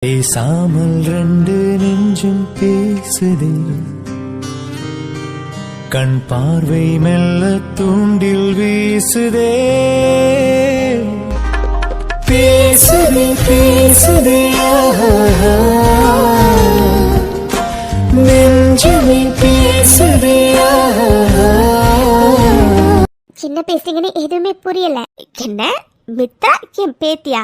பேசாமல் ரெண்டு நெஞ்சும் பேசுதே, கண் பார்வை மெல்ல தூண்டில் வீசுதே. பேசுதே பேசுதே நெஞ்சுமே பேசுதே. என்ன பேசுறீங்கன்னு எதுவுமே புரியல. என்ன மித்தா என் பேத்தியா?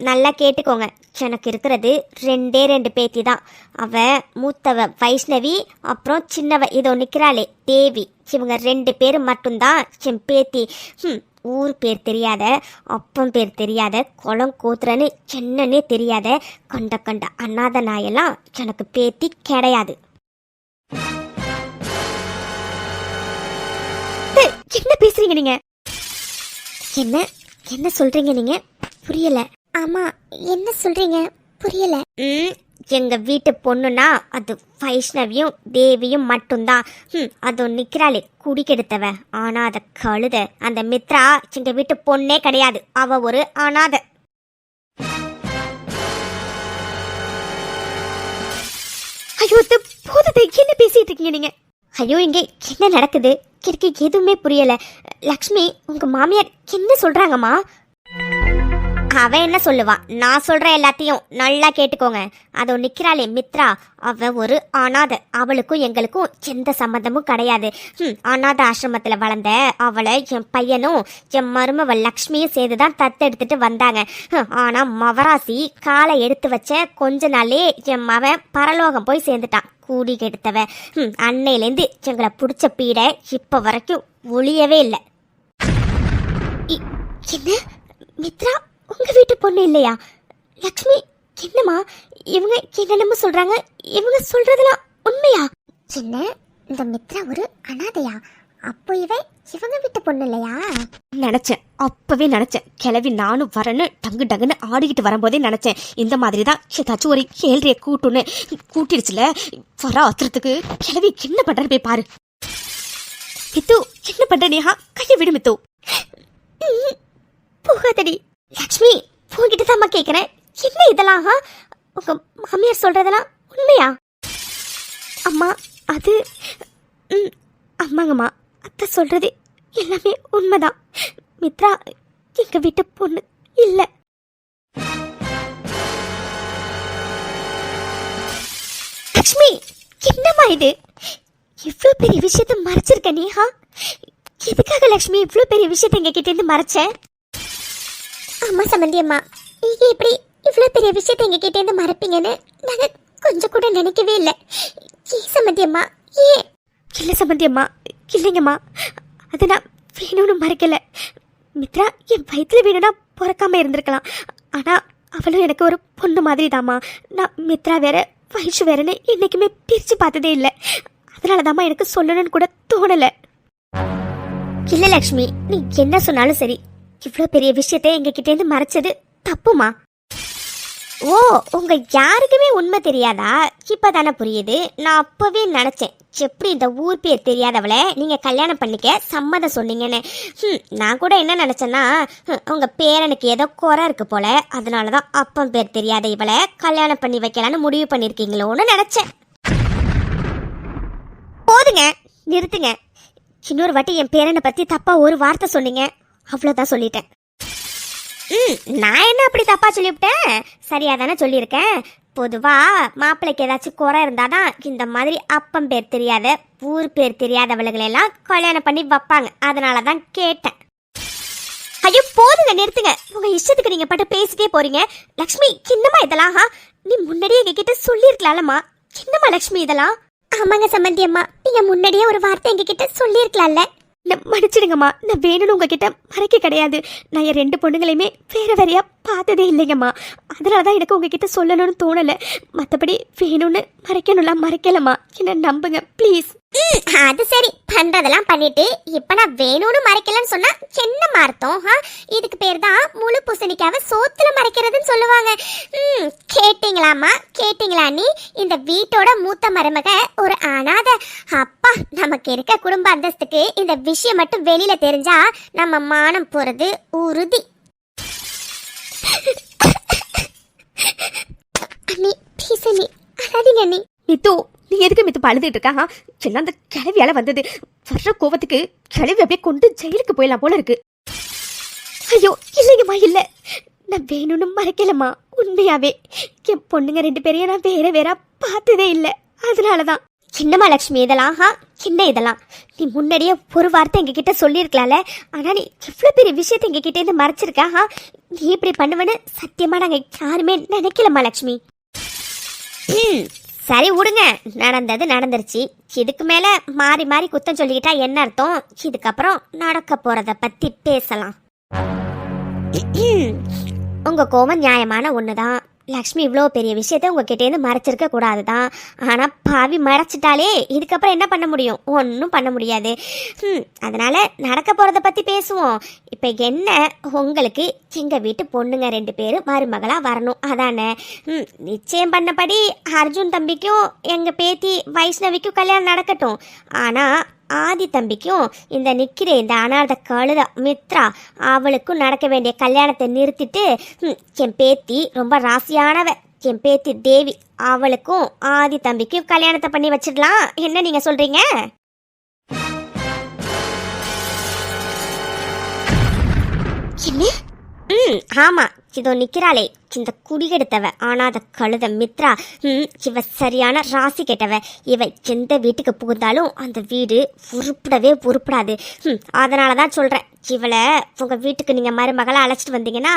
நல்லா கேட்டுக்கோங்க, எனக்கு இருக்கிறது ரெண்டு பேத்தி தான். அவ மூத்தவ வைஷ்ணவி, அப்புறம் சின்னவ இதோ நிற்கிறாளே தேவி. இவங்க 2 பேர் மட்டும்தான் என் பேத்தி. ஊர் பேர் தெரியாத, அப்பம் பேர் தெரியாத, குளம் கோத்துறன்னு என்னன்னே தெரியாத கண்ட அநாத நாயெல்லாம் எனக்கு பேத்தி கிடையாது. என்ன பேசுறீங்க நீங்க? என்ன என்ன சொல்றீங்க நீங்க? புரியல. ஆமா, என்ன சொல்றீங்க? புரியல. எங்க வீட்டு பொண்ணுனா அது வைஷ்ணவியும் தேவியும் மட்டும்தான். அது நிக்கிறாளே குடிக்கெடுத்தவ அனாத கழுத, அந்த மித்ரா எங்க வீட்டு பொண்ணே கிடையாது. அவ ஒரு அனாத. ஐயோ போதத்தை என்ன பேசிட்டு இருக்கீங்க நீங்க? ஐயோ இங்க என்ன நடக்குது? எனக்கு எதுவுமே புரியல. லக்ஷ்மி, உங்க மாமியார் என்ன சொல்றாங்கம்மா? அவ என்ன சொல்லுவா? நான் சொல்ற எல்லாத்தையும் நல்லா கேட்டுக்கோங்க. அதோ நிக்கிறாளே மித்ரா, அவ ஒரு அனாதை. அவளுக்கும் எங்களுக்கும் எந்த சம்மந்தமும் கிடையாது. அநாத ஆசிரமத்துல வளர்ந்த அவளை என் பையனும் என் மருமவ லக்ஷ்மியும் சேர்ந்துதான் தத்தெடுத்துட்டு வந்தாங்க. ஆனா மவராசி காலை எடுத்து வச்ச கொஞ்ச நாளே என் மவன் பரலோகம் போய் சேர்ந்துட்டான். கூடி கெடுத்தவ அன்னையிலேருந்து எங்களை பிடிச்ச பீடை இப்ப வரைக்கும் ஒளியவே இல்லை. என்ன மித்ரா உங்க வீட்டு பொண்ணு இல்லையா? லக்ஷ்மி, என்னம்மா இவங்க என்னென்னமோ சொல்றாங்க? இவங்க சொல்றதெல்லாம் உண்மையா? என்ன, இந்த மித்ரா ஒரு அனாதையா? அப்போ இவங்க வீட்டு பொண்ணு இல்லையா? நினைச்சேன், அப்பவே நினைச்சேன். கிளவி நானும் வரேன்னு டங்கு டங்குன்னு ஆடிக்கிட்டு வரும்போதே நினைச்சேன் இந்த மாதிரி தான் ஏதாச்சும் ஒரு கேள்றிய கூட்டுன்னு. கூட்டிடுச்சுல, வர ஆத்திரத்துக்கு கிளவி என்ன பண்ற போய் பாரு. மித்து, என்ன பண்ற? நேஹா கையை விடு மித்து. போகாதடி. லக்ஷ்மி, உங்ககிட்ட தான் கேட்கிறேன், என்ன இதெல்லாம்? உங்க மாமியார் சொல்றதெல்லாம் உண்மையா? அம்மா, அது ஆமாங்கம்மா, அத்தை சொல்றது எல்லாமே உண்மைதான். மித்ரா எங்க வீட்டு பொண்ணு இல்ல. லக்ஷ்மி, என்னம்மா இது? இவ்வளவு பெரிய விஷயத்த மறைச்சிருக்க நேஹா? எதுக்காக லக்ஷ்மி இவ்வளவு பெரிய விஷயத்த எங்க கிட்ட இருந்து மறைச்ச? அம்மா சம்பந்தி அம்மா, நீங்க இப்படி இவ்வளவு பெரிய விஷயத்த எங்க கிட்ட இருந்து மறைப்பீங்கன்னு நாங்க கொஞ்சம் கூட நினைக்கவே இல்லை. ஏன் சம்பந்தி அம்மா? ஏன்? இல்லை சம்பந்தி அம்மா, இல்லைங்கம்மா, அது நான் வேணும்னு மறைக்கல. மித்ரா என் வயிற்றுல வேணும்னா பிறக்காம இருந்திருக்கலாம். ஆனா அவளும் எனக்கு ஒரு பொண்ணு மாதிரி தாம்மா. நான் மித்ரா வேற வைஷு வேறன்னு என்னைக்குமே பிரிச்சு பார்த்ததே இல்லை. அதனாலதாம்மா எனக்கு சொல்லணும்னு கூட தோணலை. இல்லை லக்ஷ்மி, நீ என்ன சொன்னாலும் சரி, இவ்வளோ பெரிய விஷயத்தை எங்ககிட்ட இருந்து மறைச்சது தப்புமா? ஓ, உங்க யாருக்குமே உண்மை தெரியாதா? இப்பதானே புரியுது. நான் அப்பவே நினைச்சேன், எப்படி இந்த ஊர் பேர் தெரியாதவளை நீங்க கல்யாணம் பண்ணிக்க சம்மதம் சொன்னீங்கன்னு. நான் கூட என்ன நினைச்சேன்னா, உங்க பேரனுக்கு ஏதோ குறை இருக்கு போல, அதனாலதான் அப்பன் பேர் தெரியாத இவளை கல்யாணம் பண்ணி வைக்கலான்னு முடிவு பண்ணிருக்கீங்களோன்னு நினைச்சேன். போதுங்க, நிறுத்துங்க. இன்னொரு வாட்டி என் பேரனை பத்தி தப்பா ஒரு வார்த்தை சொன்னீங்க, அவ்வளோதான் சொல்லிட்டேன். நான் என்ன அப்படி தப்பா சொல்லிவிட்டேன்? சரியா தானே சொல்லியிருக்கேன். பொதுவா மாப்பிள்ளைக்கு ஏதாச்சும் குறை இருந்தாதான் இந்த மாதிரி அப்பம் பேர் தெரியாத ஊர் பேர் தெரியாதவளுகளெல்லாம் கல்யாணம் பண்ணி வைப்பாங்க. அதனால தான் கேட்டேன். ஐயோ போதுங்க, நிறுத்துங்க. உங்க இஷ்டத்துக்கு நீங்க பட்டு பேசிட்டே போறீங்க. லக்ஷ்மி, என்னம்மா இதெல்லாம்? நீ முன்னாடியே எங்ககிட்ட சொல்லியிருக்கலாம்மா. என்னம்மா லக்ஷ்மி இதெல்லாம்? ஆமாங்க சம்பந்தி அம்மா, நீங்க முன்னாடியே ஒரு வார்த்தை எங்ககிட்ட சொல்லியிருக்கலாம்ல. மன்னிச்சிடுங்கம்மா, நான் வேணும்னு உங்ககிட்ட மறைக்க கிடையாது. நான் என் 2 பொண்ணுங்களையுமே வேற வேறையா பார்த்ததே இல்லைங்கம்மா. அதனால தான் எனக்கு உங்ககிட்ட சொல்லணும்னு தோணலை. மற்றபடி வேணும்னு மறைக்கணும்லாம் மறைக்கலம்மா, என்ன நம்புங்க ப்ளீஸ். அது சரி, பண்றதெல்லாம் பண்ணிட்டு இப்ப நான் வேணும்னு மறைக்கலன்னு சொன்னா என்னம்மா அர்த்தம்? இதுக்கு பேர் தான் முழு பூசணிக்காவை சோத்துல மறைக்கிறதுன்னு சொல்லுவாங்க. கேட்டீங்களாம்மா, கேட்டீங்களா? நீ இந்த வீட்டோட மூத்த மருமக ஒரு அனாதை. அப்பா, நமக்கு இருக்க குடும்ப அந்தஸ்துக்கு இந்த விஷயம் மட்டும் வெளியில தெரிஞ்சா நம்ம மானம் போறது உறுதி. சரிங்க அண்ணி. மித்து, நீ எதுக்கு மித்து பழுதுட்டு இருக்கா? எல்லாம் அந்த கிளவியால வந்தது. வர்ற கோவத்துக்கு கிளவி அப்படியே கொண்டு ஜெயிலுக்கு போயிடலாம் போல இருக்கு. ஐயோ இல்லைங்கம்மா, இல்ல, நான் வேணும்னு மறைக்கலம்மா. உண்மையாவே என் பொண்ணுங்க 2 பேரையும் நான் வேற வேற பார்த்ததே இல்லை. அதனாலதான். என்னம்மா லக்ஷ்மி இதெல்லாம்? என்ன இதெல்லாம்? நீ முன்னாடியே ஒரு வார்த்தை எங்ககிட்ட சொல்லியிருக்கலாம்ல. ஆனா நீ இவ்வளவு பெரிய விஷயத்த எங்ககிட்ட இருந்து மறைச்சிருக்கா. நீ இப்படி பண்ணுவேன்னு சத்தியமா நாங்க யாருமே நினைக்கலம்மா லக்ஷ்மி. சரி விடுங்க, நடந்தது நடந்துருச்சு. இதுக்கு மேல மாறி மாறி குத்தம் சொல்லிக்கிட்டா என்ன அர்த்தம்? இதுக்கப்புறம் நடக்க போறத பத்தி பேசலாம். உங்க கோவம் நியாயமான ஒண்ணுதான். லக்ஷ்மி இவ்வளோ பெரிய விஷயத்த உங்ககிட்டேருந்து மறைச்சிருக்க கூடாதுதான். ஆனால் பாவி மறைச்சிட்டாலே இதுக்கப்புறம் என்ன பண்ண முடியும்? ஒன்றும் பண்ண முடியாது. அதனால நடக்க போகிறத பற்றி பேசுவோம். இப்போ என்ன, உங்களுக்கு எங்கள் வீட்டு பொண்ணுங்க 2 பேரும் மருமகளாக வரணும் அதானே? நிச்சயம் பண்ணபடி அர்ஜுன் தம்பிக்கும் எங்கள் பேத்தி வைஷ்ணவிக்கும் கல்யாணம் நடக்கட்டும். ஆனால் ஆதி தம்பிக்கும் இந்த நிற்கிற இந்த அனாத கழுத மித்ரா அவளுக்கும் நடக்க வேண்டிய கல்யாணத்தை நிறுத்திட்டு என் பேத்தி ரொம்ப ராசியானவ என் பேத்தி தேவி அவளுக்கும் ஆதி தம்பிக்கும் கல்யாணத்தை பண்ணி வச்சிடலாம். என்ன நீங்க சொல்றீங்க? என்ன? ஆமா, இதோ நிக்கிறாளே இந்த குடிகெடுத்தவ அனாத கழுத மித்ரா. இவ சரியான ராசி கெட்டவ. இவ எந்த வீட்டுக்கு புகுந்தாலும் அந்த வீடு உருப்படாது. அதனாலதான் சொல்றேன், இவளை உங்க வீட்டுக்கு நீங்க மருமகளை அழைச்சிட்டு வந்தீங்கன்னா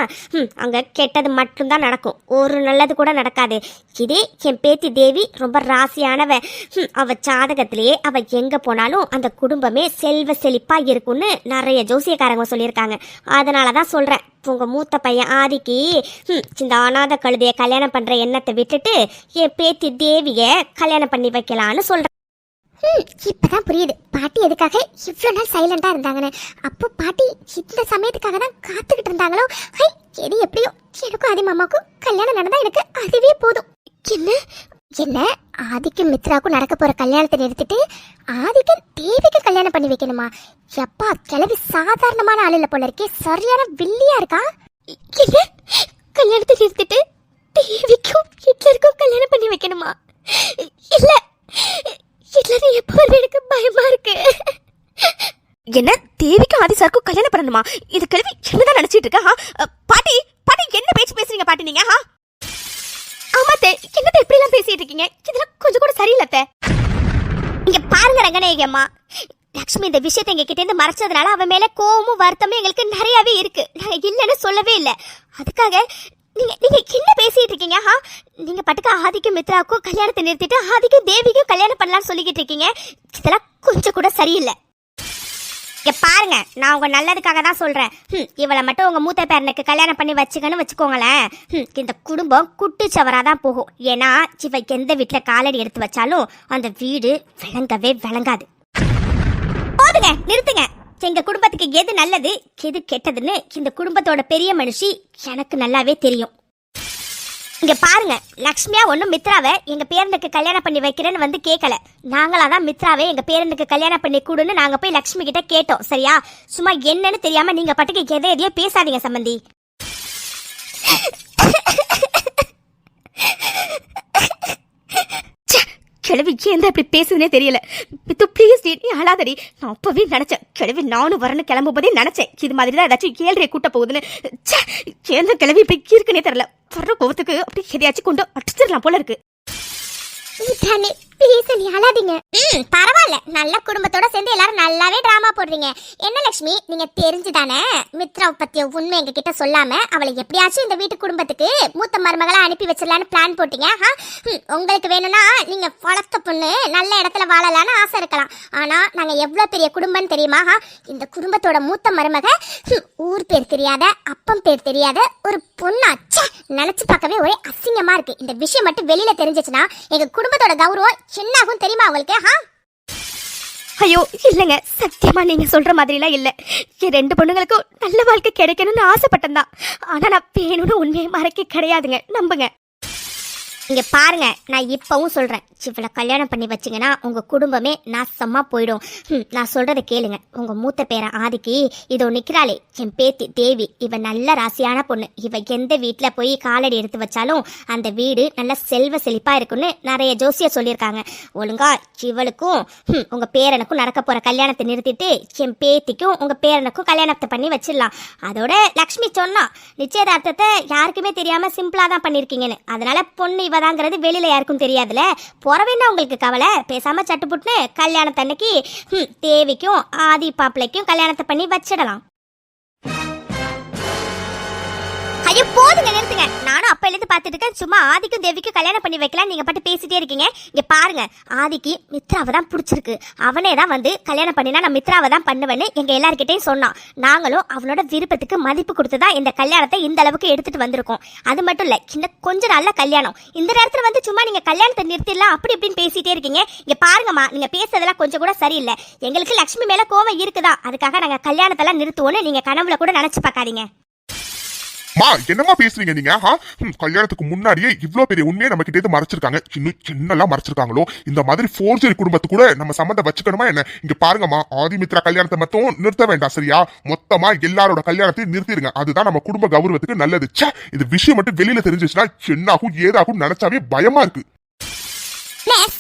அங்க கெட்டது மட்டும்தான் நடக்கும், ஒரு நல்லது கூட நடக்காது. இதே என் பேத்தி தேவி ரொம்ப ராசியானவ. அவ ஜாதகத்திலேயே அவ எங்க போனாலும் அந்த குடும்பமே செல்வ செழிப்பா இருக்கும்னு நிறைய ஜோசியக்காரங்க சொல்லியிருக்காங்க. அதனாலதான் சொல்றேன், உங்க மூத்த பையன் ஆதிக்கு இந்த அனாத கழுதைய கல்யாணம் பண்ற எண்ணத்தை விட்டுட்டு என் பேத்தி தேவிய கல்யாணம் பண்ணி வைக்கலான்னு சொல்றேன். இப்பதான் புரியுது பாட்டி எதுக்காக இவ்வளவு நாள் சைலண்டா இருந்தாங்கன்னு. அப்போ பாட்டி இந்த சமயத்துக்காக தான் காத்துக்கிட்டு இருந்தாங்களோ? எது எப்படியோ எனக்கும் ஆதி மாமாவுக்கும் கல்யாணம் நடந்தா எனக்கு அதுவே போதும். என்ன ஆதிக்கும் மித்ராக்கும் நடக்க போற கல்யாணத்தை நிறுத்திட்டு ஆதிக்கு தேவிக்கு கல்யாணம் பண்ணி வைக்கணுமா? எப்பா கிளவி சாதாரணமான ஆள் இல்ல போல இருக்கே, சரியான வில்லியா இருக்கா. என்ன கல்யாணத்தை நிறுத்திட்டு தேவிக்கும் ஹிட்லருக்கும் கல்யாணம் பண்ணி வைக்கணுமா? இல்ல எப்போ எனக்கு பயமா இருக்கு. என்ன தேவிக்கு ஆதி சாருக்கும் கல்யாணம் பண்ணணுமா? இது கிளவி என்னதான் நினைச்சிட்டு இருக்கா? பாட்டி பாட்டி என்ன பேச்சு பேசுறீங்க பாட்டி நீங்க? ஆமாத்தே, என்னத்தை இப்படி எல்லாம் பேசிட்டு இருக்கீங்க? இதெல்லாம் கொஞ்சம் கூட சரியில்லை. இங்க பாருங்க ரங்கநாயகம்மா, லக்ஷ்மி இந்த விஷயத்தை எங்க கிட்ட இருந்து மறைச்சதுனால அவன் மேல கோவமும் வருத்தமும் எங்களுக்கு நிறையவே இருக்கு. நாங்க இல்லைன்னு சொல்லவே இல்லை. அதுக்காக நீங்க என்ன பேசிட்டு இருக்கீங்க? நீங்க பட்டுக்க ஆதிக்கும் மித்ராவுக்கும் கல்யாணத்தை நிறுத்திட்டு ஆதிக்கும் தேவிக்கும் கல்யாணம் பண்ணலாம்னு சொல்லிக்கிட்டு இருக்கீங்க. இதெல்லாம் கொஞ்சம் கூட சரியில்லை. இங்க பாருங்க, நான் உங்க நல்லதுக்காக தான் சொல்றேன். இவளை மட்டும் உங்க மூத்த பேரனுக்கு கல்யாணம் பண்ணி வச்சுக்கன்னு வச்சுக்கோங்களேன், இந்த குடும்பம் குட்டிச்சவரா தான் போகும். ஏன்னா இவ எந்த வீட்டுல காலடி எடுத்து வச்சாலும் அந்த வீடு விளங்கவே விளங்காது. போதுங்க, நிறுத்துங்க. எங்க குடும்பத்துக்கு எது நல்லது எது கெட்டதுன்னு இந்த குடும்பத்தோட பெரிய மனுஷி எனக்கு நல்லாவே தெரியும். இங்க பாருங்க, லக்ஷ்மியா ஒன்னும் மித்ராவை எங்க பேரனுக்கு கல்யாணம் பண்ணி வைக்கிறேன்னு வந்து கேட்கல. நாங்களாதான் மித்ராவை எங்க பேரனுக்கு கல்யாணம் பண்ணி கூடுன்னு நாங்க போய் லக்ஷ்மி கிட்ட கேட்டோம். சரியா? சும்மா என்னன்னு தெரியாம நீங்க பட்டுக்கு எதையோ பேசாதீங்க சம்பந்தி. கிழவி ஏன் இப்படி பேசுதுன்னே தெரியல. பித்து ப்ளீஸ் நீ அழாதடி. நான் அப்பவே நினைச்சேன் கிழவி நானும் வரணும் கிளம்பும் போதே நினைச்சேன் இது மாதிரி தான் ஏதாச்சும் 7:30 கூட்ட போகுதுன்னு. ஏந்த கிழவி இப்படி இருக்குன்னே தெரியல. வர்ற கோவத்துக்கு அப்படி எதையாச்சும் கொண்டு அடிச்சிடலாம் போல இருக்கு. நீ அழாதீங்க. பரவாயில்ல, நல்ல குடும்பத்தோட சேர்ந்து எல்லாரும் நல்லாவே டிராமா போடுறீங்க. என்ன லட்சுமி, நீங்க தெரிஞ்சுதானே மித்ராவை பத்திய உண்மை எங்க கிட்ட சொல்லாம அவளை எப்படியாச்சும் இந்த வீட்டு குடும்பத்துக்கு மூத்த மருமகளை அனுப்பி வச்சிடலான்னு பிளான் போட்டீங்க. உங்களுக்கு வேணும்னா நீங்க வளர்த்த பொண்ணு நல்ல இடத்துல வாழலான்னு ஆசை இருக்கலாம். ஆனா நாங்க எவ்வளவு பெரிய குடும்பம் தெரியுமா? இந்த குடும்பத்தோட மூத்த மருமக ஊர் பேர் தெரியாத அப்பம் பேர் தெரியாத ஒரு பொண்ணா. நினைச்சு பார்க்கவே ஒரே அசிங்கமா இருக்கு. இந்த விஷயம் மட்டும் வெளியில தெரிஞ்சிச்சுன்னா எங்க குடும்பத்தோட கௌரவம் என்னாகும் தெரியுமா உங்களுக்கு? ஐயோ இல்லைங்க, சத்தியமா நீங்க சொல்ற மாதிரிலாம் இல்ல. என் 2 பொண்ணுங்களுக்கும் நல்ல வாழ்க்கை கிடைக்கணும்னு ஆசைப்பட்டேன் தான். ஆனா நான் வேணும்னு உண்மையை மறைக்க கிடையாதுங்க, நம்புங்க. இங்க பாருங்க, நான் இப்பவும் சொல்றேன், இவ்வளவு கல்யாணம் பண்ணி வச்சிங்கன்னா உங்க குடும்பமே நாசமா போயிடும். நான் சொல்றதை கேளுங்க. உங்க மூத்த பேரன் ஆதிக்கு இதோ நிக்கிறாளே என் பேத்தி தேவி, இவ நல்ல ராசியான பொண்ணு. இவ எந்த வீட்டுல போய் காலடி எடுத்து வச்சாலும் அந்த வீடு நல்ல செல்வ செழிப்பா இருக்குன்னு நிறைய ஜோசியர் சொல்லியிருக்காங்க. ஒழுங்கா இவளுக்கும் உங்க பேரனுக்கும் நடக்க போற கல்யாணத்தை நிறுத்திட்டு என் பேத்திக்கும் உங்க பேரனுக்கும் கல்யாணத்தை பண்ணி வச்சிடலாம். அதோட லக்ஷ்மி சொன்னா நிச்சயதார்த்தத்தை யாருக்குமே தெரியாம சிம்பிளா தான் பண்ணிருக்கீங்கன்னு. அதனால பொண்ணு இவதாங்கிறது வெளியில யாருக்கும் தெரியாதுல. போறவேன்னா உங்களுக்கு கவலை, பேசாம சட்டுப்புட்டு கல்யாணத்தன்னைக்கு தேவிக்கும் ஆதி பாப்பிளைக்கும் கல்யாணத்தை பண்ணி வச்சிடலாம். ஐயோ போதுங்க, நிறுத்துங்க. நானும் அப்ப எழுந்து பார்த்துட்டு இருக்கேன். சும்மா ஆதிக்கும் தேவிக்கும் கல்யாணம் பண்ணி வைக்கலாம் நீங்க பாட்டு பேசிட்டே இருக்கீங்க. இங்க பாருங்க, ஆதிக்கு மித்ராவை தான் பிடிச்சிருக்கு. அவனே தான் வந்து கல்யாணம் பண்ணினா நான் மித்ராவை தான் பண்ணுவேன்னு எங்க எல்லார்கிட்டையும் சொன்னான். நாங்களும் அவனோட விருப்பத்துக்கு மதிப்பு கொடுத்து தான் இந்த கல்யாணத்தை இந்த அளவுக்கு எடுத்துட்டு வந்திருக்கோம். அது மட்டும் இல்ல, இந்த கொஞ்ச நாள்ல கல்யாணம். இந்த நேரத்துல வந்து சும்மா நீங்க கல்யாணத்தை நிறுத்திடலாம் அப்படி இப்படின்னு பேசிட்டே இருக்கீங்க. இங்க பாருங்கம்மா, நீங்க பேசுறதெல்லாம் கொஞ்சம் கூட சரியில்லை. எங்களுக்கு லட்சுமி மேல கோவம் இருக்குதா, அதுக்காக நாங்க கல்யாணத்தெல்லாம் நிறுத்துவோன்னு நீங்க கனவுல கூட நினைச்சு பார்க்காதீங்க. மா என்னமா பேசுறீங்க நீங்க? கல்யாணத்துக்கு முன்னாடியே இவ்ளோ பெரிய உண்மையை நம்ம கிட்ட மறைச்சிருக்காங்க. இன்னும் சின்னலாம் மறைச்சிருக்காங்களோ? இந்த மாதிரி ஃபோர்ஜரி குடும்பத்து கூட நம்ம சம்பந்தம் வச்சுக்கணுமா என்ன? இங்க பாருங்கம்மா, ஆதிமித்ரா கல்யாணத்தை மட்டும் நிறுத்த வேண்டாம் சரியா? மொத்தமா எல்லாரோட கல்யாணத்தையும் நிறுத்திடுங்க. அதுதான் நம்ம குடும்ப கௌரவத்துக்கு நல்லது. இது விஷயம் மட்டும் வெளியில தெரிஞ்சிச்சுன்னா என்னாகும் ஏதாகும் நினைச்சாவே பயமா இருக்கு.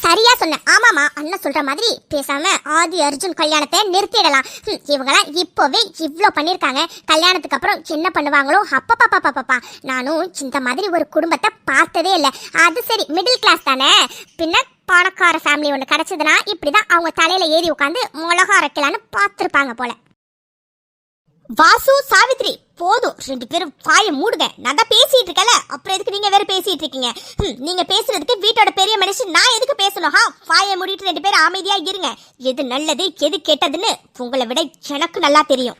சரியா சொன்ன. ஆமாமா, அண்ணன் சொல்ற மாதிரி பேசாம ஆதி அர்ஜுன் கல்யாணத்தை நிறுத்திடலாம். இவங்கெல்லாம் இப்பவே இவ்ளோ பண்ணிருக்காங்க. கல்யாணத்துக்கு அப்புறம் என்ன பண்ணுவாங்களோ? அப்பா நானும் இந்த மாதிரி ஒரு குடும்பத்தை பார்த்ததே இல்லை. அது சரி, மிடில் கிளாஸ் தானே, பின்ன பணக்கார ஃபேமிலி ஒன்று கிடைச்சதுன்னா இப்படிதான் அவங்க தலையில ஏறி உட்காந்து மிளகா அரைக்கலான்னு பார்த்துருப்பாங்க போல. வாசு, சாவித்ரி, போதும் ரெண்டு பேரும் வாயை மூடுங்க. நான் தான் பேசிட்டு இருக்கல, அப்புறம் எதுக்கு நீங்க வேற பேசிட்டு இருக்கீங்க? நீங்க பேசுறதுக்கு வீட்டோட பெரிய மனுஷன் நான் எதுக்கு பேசணும்? வாயை மூடிட்டு ரெண்டு பேரும் அமைதியா இருங்க. எது நல்லது எது கெட்டதுன்னு உங்களை விட எனக்கு நல்லா தெரியும்.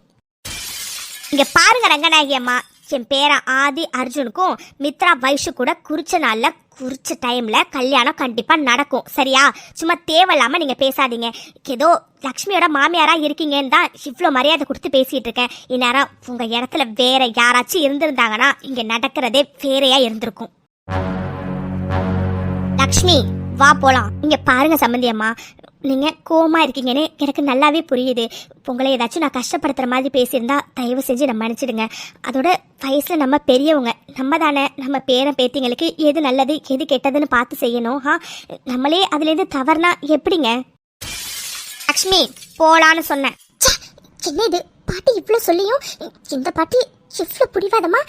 இங்க பாருங்க ரங்கநாயகி அம்மா, என் பேரன் ஆதி அர்ஜுனுக்கும் மித்ரா வைஷு கூட குறிச்ச நாள்ல குறிச்ச டைம்ல கல்யாணம் கண்டிப்பா நடக்கும் சரியா? சும்மா தேவையில்லாம நீங்க பேசாதீங்க. ஏதோ லக்ஷ்மியோட மாமியாரா இருக்கீங்கன்னு தான் இவ்வளோ மரியாதை கொடுத்து பேசிட்டு இருக்கேன். இந்நேரம் உங்க இடத்துல வேற யாராச்சும் இருந்திருந்தாங்கன்னா இங்க நடக்கிறதே வேறையா இருந்திருக்கும். லக்ஷ்மி வா போலாம். இங்க பாருங்க சம்பந்தி அம்மா, நீங்க கோவமா இருக்கீங்கன்னு எனக்கு நல்லாவே புரியுது. உங்களை ஏதாச்சும் நான் கஷ்டப்படுத்துற மாதிரி பேசியிருந்தா தயவு செஞ்சு நம்ம மன்னிச்சிடுங்க. அதோட வயசுல நம்ம பெரியவங்க, நம்ம தானே நம்ம பேரன் பேத்திங்களுக்கு எது நல்லது எது கெட்டதுன்னு பார்த்து செய்யணும். நம்மளே அதுல இருந்து தவறுனா எப்படிங்க? லக்ஷ்மி போலான்னு சொன்னேன். என்ன இது பாட்டி இவ்வளோ சொல்லியும் இந்த பாட்டி இவ்வளோ பிடிவாதமா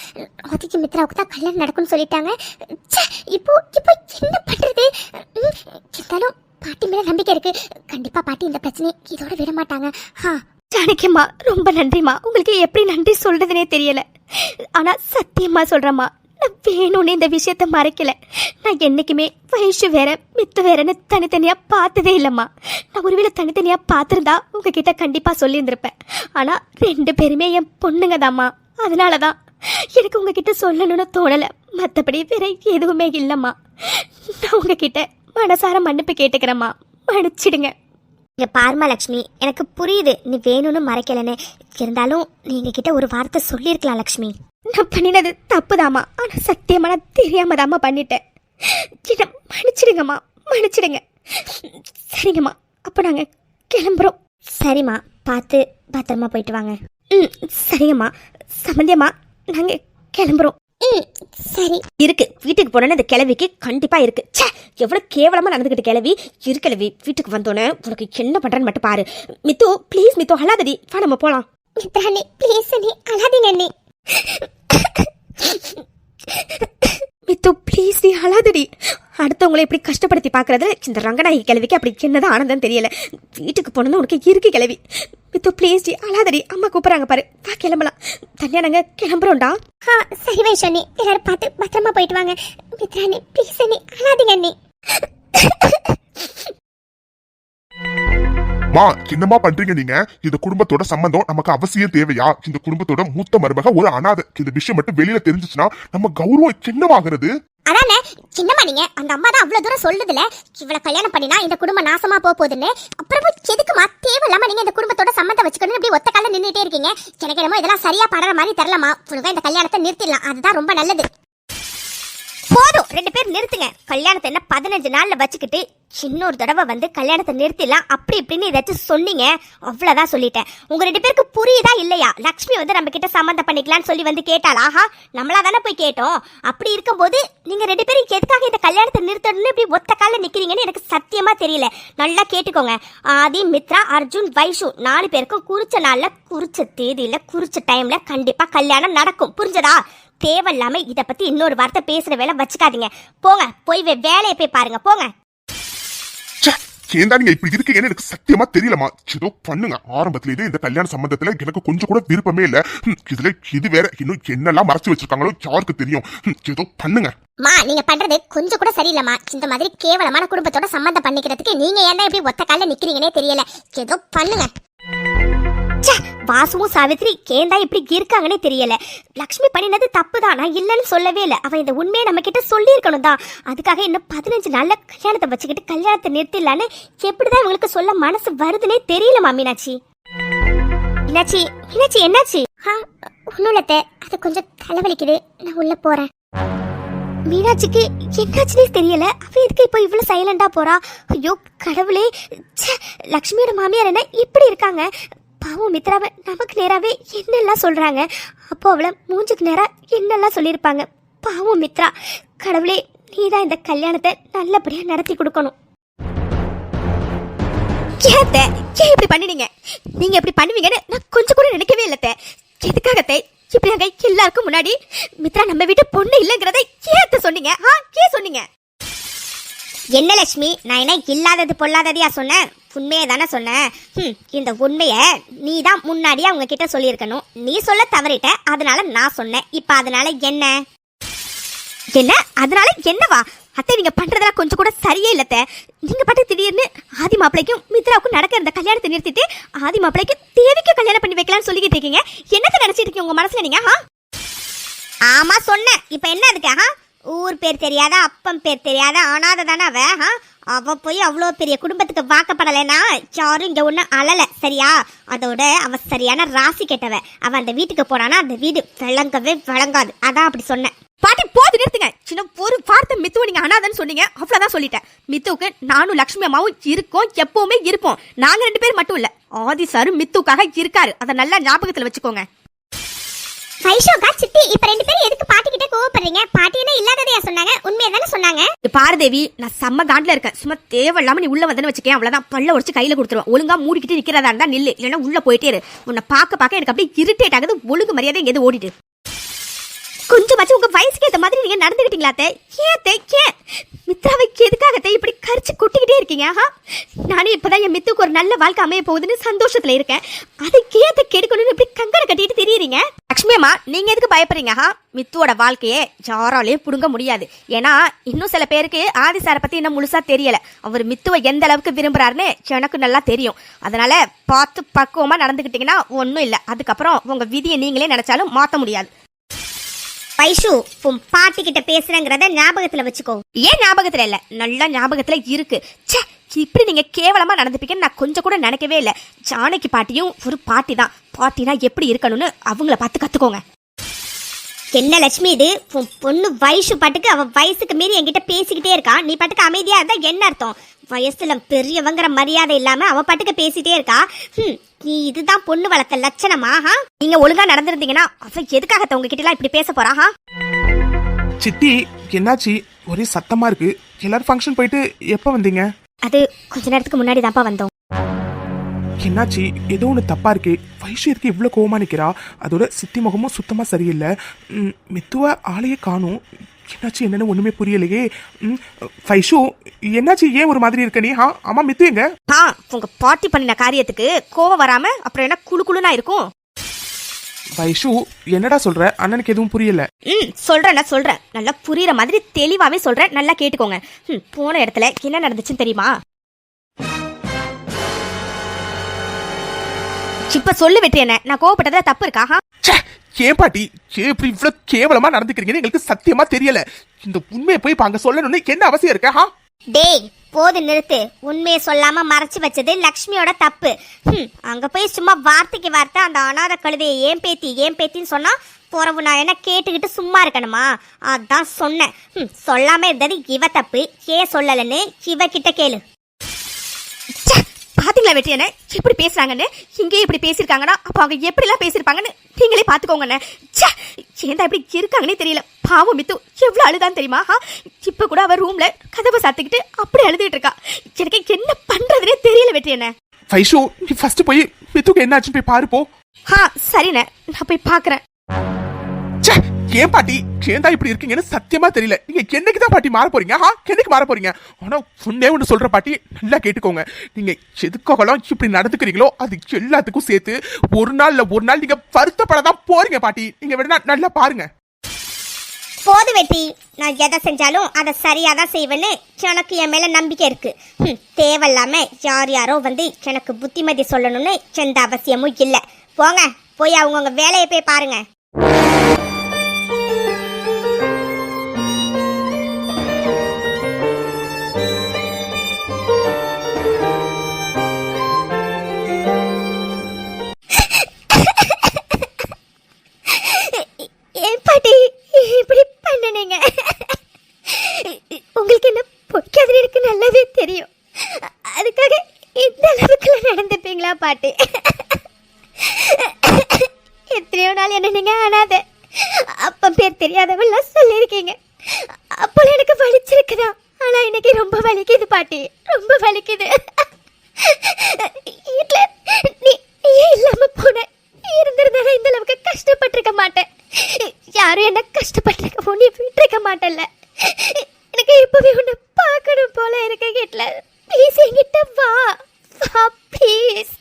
ஆதிக்கு மித்ராவுக்கு தான் கல்யாணம் நடக்கும்னு சொல்லிட்டாங்க. இப்போ இப்போ என்ன பண்றது? இருந்தாலும் பாட்டி மேல நம்பிக்கை இருக்கு. கண்டிப்பா பாட்டி இந்த பிரச்சனையை இதோட விட மாட்டாங்க. ஜானகிம்மா ரொம்ப நன்றிம்மா. உங்களுக்கு எப்படி நன்றி சொல்றதுனே தெரியல. ஆனா சத்தியமா சொல்றேம்மா, நான் வேணும்னு இந்த விஷயத்த மறைக்கல. நான் என்னைக்குமே வைஷு வேற மித்து வேறன்னு தனித்தனியா பார்த்ததே இல்லம்மா. நான் ஒருவேளை தனித்தனியா பார்த்துருந்தா உங்ககிட்ட கண்டிப்பா சொல்லியிருந்திருப்பேன். ஆனா ரெண்டு பேருமே என் பொண்ணுங்க தாம்மா. அதனாலதான் எனக்கு உங்ககிட்ட சொல்லணும்னு தோணல. மற்றபடி வேற எதுவுமே இல்லம்மா. நான் உங்ககிட்ட மனசார மன்னிப்பு கேட்டுக்கிறேம்மா, மன்னிச்சிடுங்க. இங்க பாருமா லக்ஷ்மி, எனக்கு புரியுது நீ வேணும்னு மறைக்கலன்னு. இருந்தாலும் நீங்க கிட்ட ஒரு வார்த்தை சொல்லியிருக்கலாம் லக்ஷ்மி. நான் பண்ணினது தப்புதாம்மா. ஆனா சத்தியமா நான் தெரியாம தாம்மா பண்ணிட்டேன். என்ன மன்னிச்சிடுங்கம்மா, மன்னிச்சிடுங்க. சரிங்கம்மா, அப்போ நாங்க கிளம்புறோம். சரிம்மா, பார்த்து பத்திரமா போயிட்டு வாங்க. சரிங்கம்மா. சம்பந்தியம்மா, நாங்க கிளம்புறோம். சரி. இருக்கு, வீட்டுக்கு போனோன்னு இந்த கிளவிக்கு கண்டிப்பா இருக்கு. எவ்வளவு கேவலமா நடந்துகிட்டு கிளவி கிளவி. வீட்டுக்கு வந்தோன்னே உனக்கு என்ன பண்றேன்னு மட்டும் பாரு. மித்து ப்ளீஸ், மித்து அழாதடி, வா நம்ம போலாம். மித்ராணி ப்ளீஸ், நீ அழாதீங்க. நீ மித்து ப்ளீஸ், நீ அழாதடி. அடுத்தவங்களை இப்படி கஷ்டப்படுத்தி பாக்குறதுல இந்த ரங்கநாயகி கிளவிக்கு அப்படி என்னதான் ஆனந்தம் தெரியல. வீட்டுக்கு போனது உனக்கு இருக்கு கிளவி. மித்து ப்ளீஸ் டி, அழாதடி. அம்மா கூப்பிடுறாங்க பாரு, வா கிளம்பலாம். தனியா நாங்க கிளம்புறோம்டா. சரி வைஷு, நீ எல்லாரும் பார்த்து பத்திரமா போயிட்டு வாங்க. மித்ராணி ப்ளீஸ், நீ அழாதீங்க. நீ மா என்னமா பண்றீங்க நீங்க? இந்த குடும்பத்தோட சம்பந்தம் நமக்கு அவசியம் தேவையா? இந்த குடும்பத்தோட மூத்த மருமக ஒரு அனாதை. இந்த விஷயம் மட்டும் வெளியில தெரிஞ்சிச்சுன்னா நம்ம கௌரவம் சின்னமாகிறது. அதானே சின்னமா, நீங்க அந்த அம்மா தான் அவ்வளவு தூரம் சொல்லுதுல, இவ்வளவு கல்யாணம் பண்ணினா இந்த குடும்பம் நாசமா போகுதுன்னு. அப்புறமா எதுக்குமா தேவையில்லாம நீங்க இந்த குடும்பத்தோட சம்பந்தம் வச்சுக்கணும் இப்படி ஒத்த கால நின்றுட்டே இருக்கீங்க? எனக்கு என்னமோ இதெல்லாம் சரியா படுற மாதிரி தெரியலமா. ஒழுங்கா இந்த கல்யாணத்தை நிறுத்திடலாம், அதுதான் ரொம்ப நல்லது. போதும், 2 பேர் நிறுத்துங்க. கல்யாணத்தை என்ன 15 நாள்ல வச்சுக்கிட்டு இன்னொரு தடவை வந்து கல்யாணத்தை நிறுத்திடலாம் அப்படி இப்படின்னு ஏதாச்சும் சொன்னீங்க, அவ்வளவுதான் சொல்லிட்டேன். உங்க 2 பேருக்கு புரியுதா இல்லையா? லக்ஷ்மி வந்து நம்ம கிட்ட சம்மந்தம் பண்ணிக்கலாம்னு சொல்லி வந்து கேட்டாள். ஆஹா, நம்மளா தானே போய் கேட்டோம். அப்படி இருக்கும்போது நீங்க 2 பேரும் எதுக்காக இந்த கல்யாணத்தை நிறுத்தணும்னு இப்படி ஒத்த கால நிக்கிறீங்கன்னு எனக்கு சத்தியமா தெரியல. நல்லா கேட்டுக்கோங்க. ஆதி, மித்ரா, அர்ஜுன், வைஷு 4 பேருக்கும் குறிச்ச நாள்ல, குறிச்ச தேதியில, குறிச்ச டைம்ல கண்டிப்பா கல்யாணம் நடக்கும். புரிஞ்சதா? தேவையில்லாம இத பத்தி இன்னொரு வார்த்தை பேசுற வேலை வச்சுக்காதீங்க. போங்க, போய் வேலையை போய் பாருங்க, போங்க. ஏன்டா நீங்க இப்படி இருக்கீங்கன்னு எனக்கு சத்தியமா தெரியலமா. ஏதோ பண்ணுங்க. ஆரம்பத்திலேயே இந்த கல்யாண சம்பந்தத்துல எனக்கு கொஞ்சம் கூட விருப்பமே இல்ல. இதுல இது வேற இன்னும் என்னெல்லாம் மறைச்சு வச்சிருக்காங்களோ யாருக்கு தெரியும். ஏதோ பண்ணுங்க. மா, நீங்க பண்றது கொஞ்சம் கூட சரியில்லமா. இந்த மாதிரி கேவலமான குடும்பத்தோட சம்பந்தம் பண்ணிக்கிறதுக்கு நீங்க ஏன்டா இப்படி ஒத்த கால நிக்கிறீங்கன்னே தெரியல. ஏதோ பண்ணுங்க. வாசுவும் சாவித்ரி கேந்தா இப்படி இருக்காங்கன்னே தெரியல. லக்ஷ்மி பண்ணினது தப்பு தான், நான் இல்லைன்னு சொல்லவே இல்லை. அவ இந்த உண்மையை நம்ம கிட்ட சொல்லி இருக்கணும் தான். அதுக்காக இன்னும் 15 நாள்ல கல்யாணத்தை வச்சுக்கிட்டு கல்யாணத்தை நிறுத்திடலான்னு எப்படிதான் இவங்களுக்கு சொல்ல மனசு வருதுன்னே தெரியலமா. மீனாட்சி, மீனாட்சி, மீனாட்சி, என்னாச்சு? ஒன்னும் இல்ல, அது கொஞ்சம் தலைவலிக்குது, நான் உள்ள போறேன். மீனாட்சிக்கு என்னாச்சுன்னே தெரியல. அவ எதுக்கு இப்போ இவ்வளவு சைலண்டா போறா? ஐயோ கடவுளே, லக்ஷ்மியோட மாமியார் என்ன இப்படி இருக்காங்க? பாவம் மித்ராவை நமக்கு நேராவே என்னெல்லாம் சொல்றாங்க. அப்போ அவளை மூஞ்சுக்கு நேரா என்னெல்லாம் சொல்லியிருப்பாங்க. பாவம் மித்ரா. கடவுளே, நீதான் இந்த கல்யாணத்தை நல்லபடியா நடத்தி கொடுக்கணும். ஏன் இப்படி பண்ணினீங்க? நீங்க இப்படி பண்ணுவீங்கன்னு நான் கொஞ்சம் கூட நினைக்கவே இல்ல. எதுக்காகத்தை இப்படியாங்க எல்லாருக்கும் முன்னாடி மித்ரா நம்ம வீட்டு பொண்ணு இல்லைங்கிறத ஏன் சொன்னீங்க? ஏன் சொன்னீங்க? என்ன லட்சுமி, நான் என்ன இல்லாதது பொல்லாததையா சொன்னேன்? உண்மையை தானே சொன்னேன். இந்த உண்மைய நீ தான் முன்னாடியே அவங்க கிட்ட சொல்லியிருக்கணும். நீ சொல்ல தவறிட்ட, அதனால நான் சொன்னேன். இப்ப அதனால என்ன? என்ன அதனால என்னவா? அத்தை, நீங்க பண்றதெல்லாம் கொஞ்சம் கூட சரியே இல்லத்த. நீங்க பாட்டு திடீர்னு ஆதி மாப்பிளைக்கும் மித்ராவுக்கும் நடக்கிற இந்த கல்யாணத்தை நிறுத்திட்டு ஆதி மாப்பிளைக்கு தேவிக்கு கல்யாணம் பண்ணி வைக்கலாம்னு சொல்லிக்கிட்டு இருக்கீங்க. என்னத்தை நினைச்சிட்டு இருக்கீங்க உங்க மனசுல நீங்க? ஆமா சொன்னேன். இப்ப என்ன அதுக்கு? ஊர் பேர் தெரியாத, அப்பம் பேர் தெரியாத அனாதை தானே அவ. அவ போய் அவ்வளோ பெரிய குடும்பத்துக்கு வாக்கப்படலைன்னா யாரும் இங்க ஒண்ணு அழல, சரியா? அதோட அவ சரியான ராசி கெட்டவ. அவ அந்த வீட்டுக்கு போனானா அந்த வீடு விளங்கவே விளங்காது. அதான் அப்படி சொன்னேன். பாட்டி, போது நிறுத்துங்க. சின்ன ஒரு வார்த்தை மித்துவை நீங்க அனாதன்னு சொன்னீங்க, அவ்வளவுதான் சொல்லிட்டேன். மித்துவுக்கு நானும் லட்சுமி அம்மாவும் இருக்கோம், எப்பவுமே இருப்போம். நாங்க 2 பேர் மட்டும் இல்ல, ஆதி சாரும் மித்துக்காக இருக்காரு. அதை நல்லா ஞாபகத்துல வச்சுக்கோங்க. வைஷோகா, சித்தி, இப்ப 2 பேரும் எதுக்கு பாட்டி கிட்ட கோவப்படுறீங்க? பாட்டி என்ன இல்லாததையா சொன்னாங்க? உண்மையை தானே சொன்னாங்க. பாரதேவி, நான் செம்ம காண்டில் இருக்கேன். சும்மா தேவையில்லாம நீ உள்ள வந்தேன்னு வச்சுக்கேன், அவ்வளவுதான். பல்ல உடச்சு கையில கொடுத்துருவேன். ஒழுங்கா மூடிக்கிட்டு நிக்கிறதா இருந்தா நில்லு, இல்லைன்னா உள்ள போயிட்டே இரு. உன்னை பார்க்க எனக்கு அப்படியே இரிட்டேட் ஆகுது. ஒழுங்கு மரியாதை எங்கேயாவது ஓடிட்டு. கொஞ்சமாச்சும் உங்க வயசுக்கு ஏற்ற மாதிரி நீங்க நடந்துக்கிட்டீங்களா? ஏன் மித்ராவை எதுக்காக இப்படி கரிச்சு கொட்டிக்கிட்டே இருக்கீங்க? நானும் இப்பதான் என் மித்துக்கு ஒரு நல்ல வாழ்க்கை அமைய போகுதுன்னு சந்தோஷத்துல இருக்கேன். அதை கேத்த கெடுக்கணும்னு இப்படி கங்கணை கட்டிட்டு தெரியுறீங்க. லட்சுமி அம்மா, நீங்க எதுக்கு பயப்படுறீங்க? மித்துவோட வாழ்க்கையே யாராலையும் புடுங்க முடியாது. ஏன்னா இன்னும் சில பேருக்கு ஆதி சாரை பத்தி இன்னும் முழுசா தெரியல. அவர் மித்துவை எந்த அளவுக்கு விரும்புறாருன்னு எனக்கு நல்லா தெரியும். அதனால பார்த்து பக்குவமா நடந்துக்கிட்டீங்கன்னா ஒன்னும் இல்லை. அதுக்கப்புறம் உங்க விதியை நீங்களே நினைச்சாலும் மாத்த முடியாது. வைஷு, உன் பாட்டி கிட்ட பேசுறேங்கிறத ஞாபகத்துல வச்சுக்கோ. ஏன் ஞாபகத்துல இல்ல? நல்லா ஞாபகத்துல இருக்கு. இப்படி நீங்க கேவலமா நடந்துப்பீங்கன்னு நான் கொஞ்சம் கூட நினைக்கவே இல்லை. ஜானகி பாட்டியும் ஒரு பாட்டி தான். பாட்டினா எப்படி இருக்கணும்னு அவங்கள பார்த்து கத்துக்கோங்க. என்ன லட்சுமி இது? உன் பொண்ணு வைஷு பாட்டுக்கு அவ வயசுக்கு மீறி என்கிட்ட பேசிக்கிட்டே இருக்கா. நீ பாட்டுக்கு அமைதியா இருந்தா என்ன அர்த்தம்? வயசுல பெரியவங்கிற மரியாதை இல்லாம அவ பாட்டுக்கு பேசிட்டே இருக்கா. நீ இதுதான் பொண்ணு வளர்த்த லட்சணமா? நீங்க ஒழுங்கா நடந்திருந்தீங்கன்னா அவ எதுக்காக உங்ககிட்ட எல்லாம் இப்படி பேச போறா? சித்தி, என்னாச்சு? ஒரே சத்தமா இருக்கு. எல்லாரும் ஃபங்க்ஷன் போயிட்டு எப்ப வந்தீங்க? அது கொஞ்ச நேரத்துக்கு முன்னாடி தான்ப்பா வந்தோம். என்னாச்சு? ஏதோ ஒன்று தப்பா இருக்கு. வைஷு இருக்கு இவ்வளோ கோவமா நிக்கிறா. அதோட சித்தி முகமும் சுத்தமா சரியில்லை. மித்துவ ஆளையே காணும். என்னாச்சு என்னன்னு ஒண்ணுமே புரியலையே. வைஷு, என்னாச்சு? ஏன் ஒரு மாதிரி இருக்க நீ? ஆமா, மித்து எங்க? உங்க பாட்டி பண்ணின காரியத்துக்கு கோவம் வராம அப்புறம் என்ன குழு குழுனா இருக்கும்? வைஷு, என்னடா சொல்ற? அண்ணனுக்கு எதுவும் புரியல. சொல்றேன். நல்லா புரியுற மாதிரி தெளிவாவே சொல்றேன். நல்லா கேட்டுக்கோங்க. போன இடத்துல என்ன நடந்துச்சுன்னு தெரியுமா? இப்ப சொல்லு வெற்றி, என்ன நான் கோவப்பட்டதுல தப்பு இருக்கா? ஏன் பாட்டி இப்படி இவ்வளவு கேவலமா நடந்துக்கிறீங்கன்னு எங்களுக்கு சத்தியமா தெரியல. இந்த உண்மையை போய் அங்க சொல்லணும்னு என்ன அவசியம் இருக்கா? டேய், போது நிறுத்து. உண்மையை சொல்லாம மறைச்சு வச்சது லக்ஷ்மியோட தப்பு. அங்க போய் சும்மா வார்த்தைக்கு வார்த்தை அந்த அனாதை கழுதையை ஏன் பேத்தின்னு சொன்னா போறவு நான் என்ன கேட்டுக்கிட்டு சும்மா இருக்கணுமா? அதான் சொன்னேன். சொல்லாம இருந்தது இவ தப்பு. ஏன் சொல்லலன்னு இவகிட்ட கேளு. பாத்தீங்களா வெற்றியண்ணே எப்படி பேசுறாங்கன்னு? இங்கே இப்படி பேசியிருக்காங்கன்னா அப்போ அவங்க எப்படிலாம் பேசியிருப்பாங்கன்னு நீங்களே பாத்துக்கோங்கண்ணே. ஏன்டா இப்படி இருக்காங்கன்னே தெரியல. பாவம் மித்து எவ்வளவு அழுதான்னு தெரியுமா? இப்ப கூட அவ ரூம்ல கதவை சாத்திக்கிட்டு அப்படி அழுதுட்டு இருக்கா. எனக்கு என்ன பண்றதுனே தெரியல வெற்றியண்ணே. வைஷு, நீ ஃபர்ஸ்ட் போய் மித்துக்கு என்னாச்சுன்னு போய் பாரு போ. சரிண்ணே, நான் போய் பாக்குறேன். ஏன் பாட்டி ஏன்டா இப்படி இருக்கீங்கன்னு சத்தியமா தெரியல. நீங்க என்னைக்கு தான் பாட்டி மாற போறீங்க? என்னைக்கு மாற போறீங்க? ஆனா ஒன்னே ஒன்று சொல்ற பாட்டி, நல்லா கேட்டுக்கோங்க. நீங்க எதுக்காகலாம் இப்படி நடந்துக்கிறீங்களோ அது எல்லாத்துக்கும் சேர்த்து ஒரு நாள் நீங்க வருத்தப்படதான் போறீங்க பாட்டி. நீங்க வேணா நல்லா பாருங்க. போது வெட்டி, நான் எதை செஞ்சாலும் அதை சரியா தான் செய்வேன்னு எனக்கு என் மேல நம்பிக்கை இருக்கு. தேவையில்லாம யாரோ வந்து எனக்கு புத்திமதி சொல்லணும்னு எந்த அவசியமும் இல்லை. போங்க, போய் அவங்கவுங்க வேலையை போய் பாருங்க. பாட்டி இப்படி பண்ணனீங்க. உங்களுக்கு என்ன பொய்க்காது எனக்கு நல்லாவே தெரியும். அதுக்காக இந்த அளவுக்குள்ள நடந்துப்பீங்களா பாட்டி? எத்தனையோ நாள் என்ன நீங்க அனாத அப்ப பேர் தெரியாதவெல்லாம் சொல்லியிருக்கீங்க. அப்போ எனக்கு வலிச்சிருக்குதா? ஆனா இன்னைக்கு ரொம்ப வலிக்குது பாட்டி, ரொம்ப வலிக்குது. வீட்டுல நீ இல்லாம போன இருந்திருந்தா இந்த அளவுக்கு கஷ்டப்பட்டிருக்க மாட்டேன். யாரும் என்ன கஷ்டப்பட்டிருக்க நீ விட்டுருக்க மாட்டேன்ல. எனக்கு இப்பவே உன்னை பார்க்கணும் போல இருக்க. ஹிட்லர் ப்ளீஸ் என்கிட்ட வா வா ப்ளீஸ்.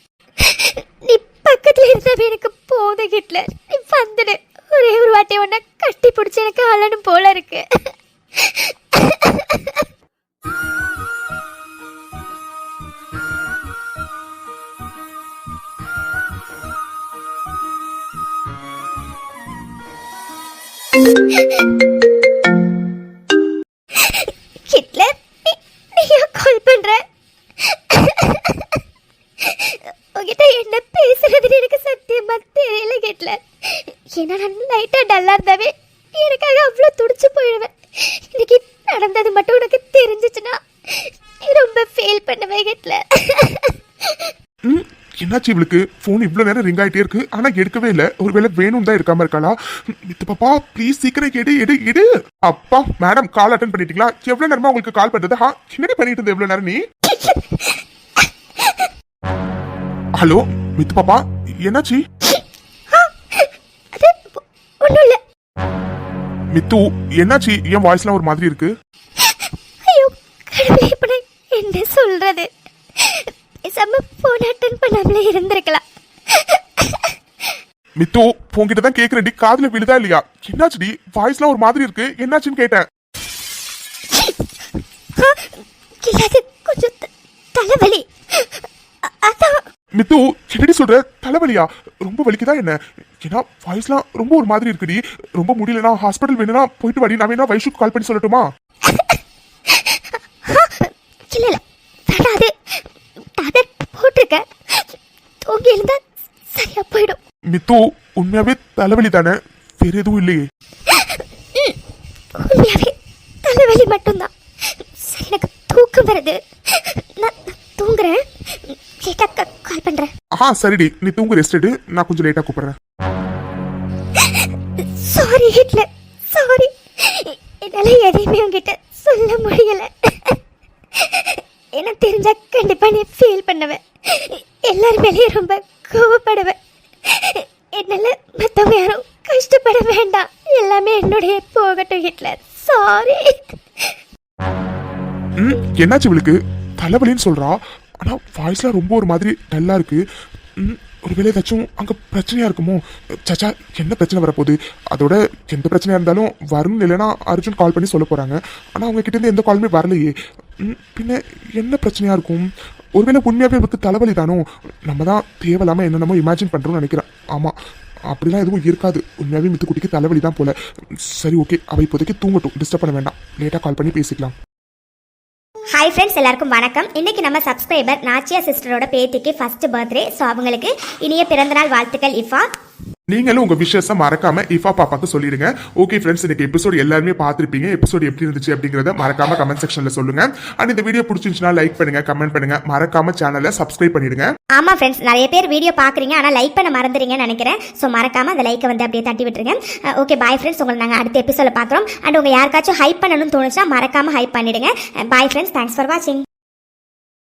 நீ பக்கத்துல இருந்தாவே எனக்கு போதும் ஹிட்லர். நீ வந்துடு. ஒரே ஒரு வாட்டி உன்னை கட்டி பிடிச்சி எனக்கு அழணும் போல இருக்கு. ஹிட்லர், நீ கால் பண்ற? உங்ககிட்ட என்ன பேசுறதுன்னு எனக்கு சத்தியமா தெரியல ஹிட்லர். ஏன்னா நான் லைட்டா டல்லா இருந்தாவே எனக்காக அவ்வளோ துடிச்சு போயிடுவேன். இன்னைக்கு நடந்தது மட்டும் உனக்கு தெரிஞ்சிச்சுன்னா ரொம்ப ஃபீல் பண்ணுவேன் ஹிட்லர். என்னாச்சு இவளுக்கு? போன் இவ்வளவு நேரம் ரிங் ஆயிட்டே இருக்கு, ஆனா எடுக்கவே இல்ல. ஒருவேளை வேணும் தான் இருக்காம இருக்காளா? மித்து பாப்பா ப்ளீஸ் சீக்கிரம் எடு. அப்பா மேடம் கால் அட்டன் பண்ணிட்டீங்களா? எவ்வளவு நேரமா உங்களுக்கு கால் பண்றது? என்னடி பண்ணிட்டு இருந்த எவ்வளவு நேரம் நீ? ஹலோ மித்து பாப்பா, என்னாச்சு? மித்து என்னாச்சு? என் வாய்ஸ்லாம் ஒரு மாதிரி இருக்கு. ஐயோ கடவுளே, இப்ப என்ன சொல்றது? பேசாம போன் அட்டன் பண்ணாமலே இருந்திருக்கலாம். மித்து போன்கிட்ட தான் கேக்குறேன்டி, காதுல விழுதா இல்லையா? என்னாச்சுடி? வாய்ஸ்லாம் ஒரு மாதிரி இருக்கு, என்னாச்சுன்னு கேட்டேன். கொஞ்சம் தலைவலி. மித்து என்னடி சொல்ற? தலைவலியா? ரொம்ப வலிக்குதா என்ன? ஏன்னா வாய்ஸ்லாம் ரொம்ப ஒரு மாதிரி இருக்குடி. ரொம்ப முடியலனா ஹாஸ்பிட்டல் வேணும்னா போயிட்டு வாடி. நான் வேணா வைஷுக்கு கால் பண்ணி சொல்லட்டுமா? இல்ல வேண்டாது. டேப்லெட் போட்டிருக்க, தூங்கி இருந்தா சரியா போயிடும். மித்து உண்மையாவே தலைவலி தானே? வேற எதுவும் இல்லையே? உண்மையாவே தலைவலி மட்டும்தான். சரி, எனக்கு தூக்கம் வருது. நான் தூங்குறேன். லேட்டா கால் பண்றேன். சரிடி, நீ தூங்கு, ரெஸ்ட் எடு. நான் கொஞ்சம் லேட்டா கூப்பிடுறேன். Sorry Hitler, sorry. என்னால எதையுமே உங்ககிட்ட சொல்ல முடியல. என்ன தெரிஞ்சா கண்டிப்பா நீ ஃபீல் பண்ணுவேன். எல்லாரும் மேலேயும் ரொம்ப கோவப்படுவேன். என்னால மற்றவங்க யாரும் கஷ்டப்பட வேண்டாம். எல்லாமே என்னுடைய போகட்டும் ஹிட்லர். சாரி. என்னாச்சு இவளுக்கு? தலைவலின்னு சொல்றா, ஆனா வாய்ஸ்லாம் ரொம்ப ஒரு மாதிரி டல்லா இருக்கு. ஒருவேளை ஏதாச்சும் அங்க பிரச்சனையா இருக்குமோ? சச்சா, என்ன பிரச்சனை வரப்போகுது? அதோட எந்த பிரச்சனையா இருந்தாலும் வருண் இல்லைன்னா அர்ஜுன் கால் பண்ணி சொல்ல போறாங்க. ஆனா அவங்க கிட்ட இருந்து எந்த காலுமே வரலையே. பின்ன என்ன பிரச்சனையா இருக்கும்? ஒருவேளை உண்மையாவே இவருக்கு தலைவலி தானோ? நம்ம தான் தேவையில்லாம என்னென்னமோ இமேஜின் பண்றோம்னு நினைக்கிறேன். ஆமா, அப்படிலாம் எதுவும் இருக்காது. உண்மையாவே மித்துக்குட்டிக்கு தலைவலி தான் போல. சரி, ஓகே, அவ இப்போதைக்கு தூங்கட்டும், டிஸ்டர்ப் பண்ண வேண்டாம். லேட்டா கால் பண்ணி பேசிக்கலாம். ஹாய் ஃப்ரெண்ட்ஸ், எல்லாருக்கும் வணக்கம். இன்னைக்கு நம்ம சப்ஸ்கிரைபர் நாச்சியா சிஸ்டரோட பேத்திக்கு ஃபர்ஸ்ட் பர்த்டே. ஸோ அவங்களுக்கு இனிய பிறந்தநாள் வாழ்த்துக்கள். இஃபா நீங்களும் உங்க விஷயத்தை மறக்காம இஃபா பாப்பாக்கு சொல்லிடுங்க. ஓகே ஃப்ரெண்ட்ஸ், இன்னைக்கு எபிசோட் எல்லாருமே பார்த்திருப்பீங்க. எபிசோட் எப்படி இருந்துச்சு அப்படிங்கறத மறக்காம கமெண்ட் செக்ஷன்ல சொல்லுங்க. அண்ட் இந்த வீடியோ பிடிச்சிருந்துச்சுன்னா லைக் பண்ணுங்க, கமெண்ட் பண்ணுங்க, மறக்காம சேனலை சப்ஸ்கிரைப் பண்ணிடுங்க. ஆமா ஃப்ரெண்ட்ஸ், நிறைய பேர் வீடியோ பாக்குறீங்க ஆனா லைக் பண்ண மறந்துறீங்கன்னு நினைக்கிறேன். ஸோ மறக்காம அந்த லைக்கை வந்து அப்படியே தட்டி விட்டுருங்க. ஓகே பாய் ஃப்ரெண்ட்ஸ், உங்களை நாங்கள் அடுத்த எபிசோட பார்க்குறோம். அண்ட் உங்க யாருக்காச்சும் ஹைப் பண்ணணும்னு தோணுச்சுன்னா மறக்காம ஹைப் பண்ணிடுங்க. பாய் ஃப்ரெண்ட்ஸ், தேங்க்ஸ் ஃபார் வாட்சிங்.